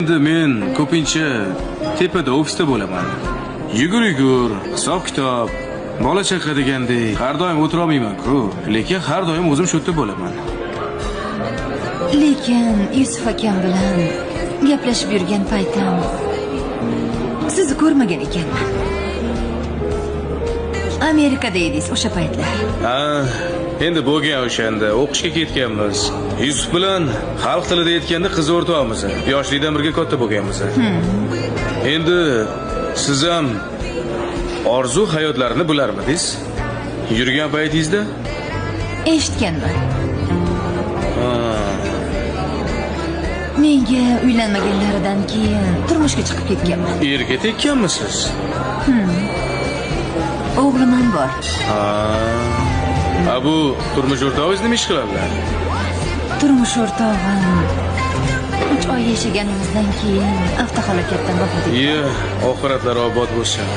Endi men ko'pincha tepada ofisda bo'laman. Yugur, hisob-kitob, bola chaqa degandek har doim o'tira olmayman-ku, lekin har doim o'zim shu yerda bo'laman. Lekin Yusuf akam bilan gaplashib yurgan paytim sizni ko'rmagan ekanman. Amerikada edingiz o'sha paytlar. Ha, endi bo'lgan o'shanda o'qishga ketganmiz. Yusuf bilan xalq tilida aytganda qiz o'rtoqmiz. Yoshlikdan birga katta bo'lganmiz. Endi siz ham orzu hayotlarini bilarmidingiz? Yurgan paytingizda? Eshitganman. Menga uylanmaganlaridan keyin turmushga chiqib ketganman. Erga tekkanmisiz? O'g'lim ham bor. Bu turmush o'rtog'ingiz nima ish qiladilar? Turmush o'rtog'im 3 oy yashaganimizdan keyin avtohalokatdan vafot etdi. Oxiratlari obod bo'lsin.